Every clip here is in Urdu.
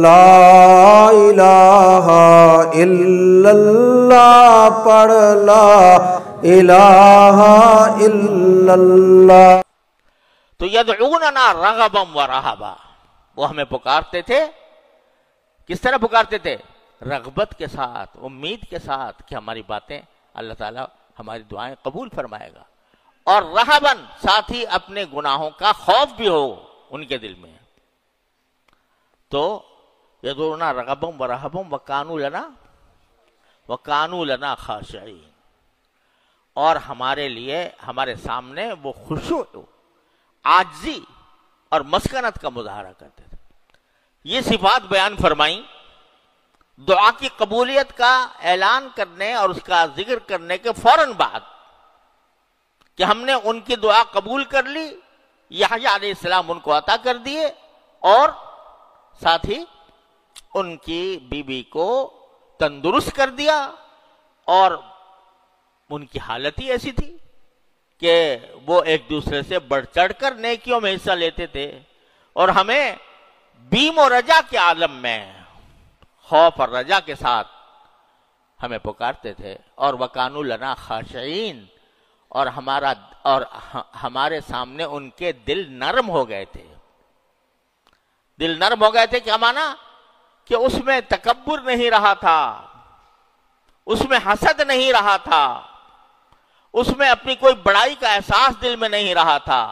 لا الہ الا اللہ پڑھ، لا الہ الا اللہ۔ تو یدعوننا رغبا ورہبا، وہ ہمیں پکارتے تھے، کس طرح پکارتے تھے؟ رغبت کے ساتھ، امید کے ساتھ کہ ہماری باتیں اللہ تعالیٰ ہماری دعائیں قبول فرمائے گا، اور رہبن، ساتھ ہی اپنے گناہوں کا خوف بھی ہو ان کے دل میں۔ تو یدعوننا رغبا ورہبا وکانوا لنا خاشعین، اور ہمارے لیے، ہمارے سامنے وہ خشوع، عاجزی اور مسکنت کا مظاہرہ کرتے تھے۔ یہ صفات بیان فرمائیں دعا کی قبولیت کا اعلان کرنے اور اس کا ذکر کرنے کے فوراً بعد، کہ ہم نے ان کی دعا قبول کر لی، یحییٰ علیہ السلام ان کو عطا کر دیے، اور ساتھ ہی ان کی بیوی کو تندرست کر دیا، اور ان کی حالت ہی ایسی تھی کہ وہ ایک دوسرے سے بڑھ چڑھ کر نیکیوں میں حصہ لیتے تھے، اور ہمیں بیم و رجا کے عالم میں خوف اور رجا کے ساتھ ہمیں پکارتے تھے، اور وَكَانُوا لَنَا خَاشِعِينَ، اور ہمارے سامنے ان کے دل نرم ہو گئے تھے۔ دل نرم ہو گئے تھے، کیا مانا؟ کہ اس میں تکبر نہیں رہا تھا، اس میں حسد نہیں رہا تھا، اس میں اپنی کوئی بڑائی کا احساس دل میں نہیں رہا تھا،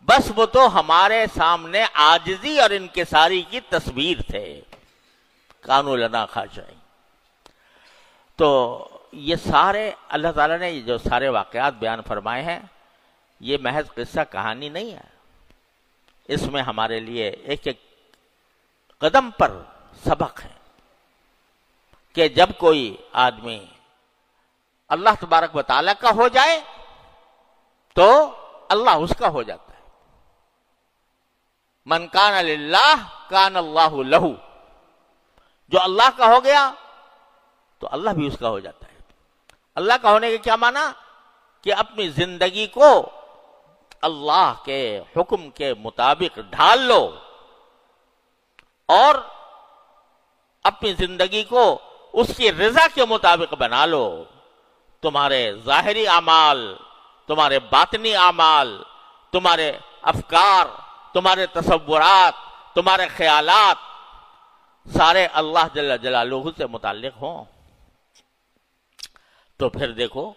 بس وہ تو ہمارے سامنے عاجزی اور انکساری کی تصویر تھے۔ کانوا لنا خاشعین۔ تو یہ سارے اللہ تعالیٰ نے جو سارے واقعات بیان فرمائے ہیں، یہ محض قصہ کہانی نہیں ہے، اس میں ہمارے لیے ایک ایک قدم پر سبق ہے، کہ جب کوئی آدمی اللہ تبارک و تعالیٰ کا ہو جائے تو اللہ اس کا ہو جاتا ہے۔ من کان للہ کان اللہ لہ، جو اللہ کا ہو گیا تو اللہ بھی اس کا ہو جاتا ہے۔ اللہ کا ہونے کے کیا معنی؟ کہ اپنی زندگی کو اللہ کے حکم کے مطابق ڈھال لو، اور اپنی زندگی کو اس کی رضا کے مطابق بنا لو۔ تمہارے ظاہری اعمال، تمہارے باطنی اعمال، تمہارے افکار، تمہارے تصورات، تمہارے خیالات، سارے اللہ جل جلالہ سے متعلق ہوں، تو پھر دیکھو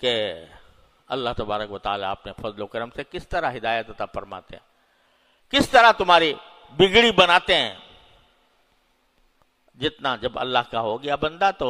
کہ اللہ تبارک و تعالیٰ اپنے فضل و کرم سے کس طرح ہدایت عطا فرماتے ہیں، کس طرح تمہاری بگڑی بناتے ہیں۔ جتنا جب اللہ کا ہو گیا بندہ تو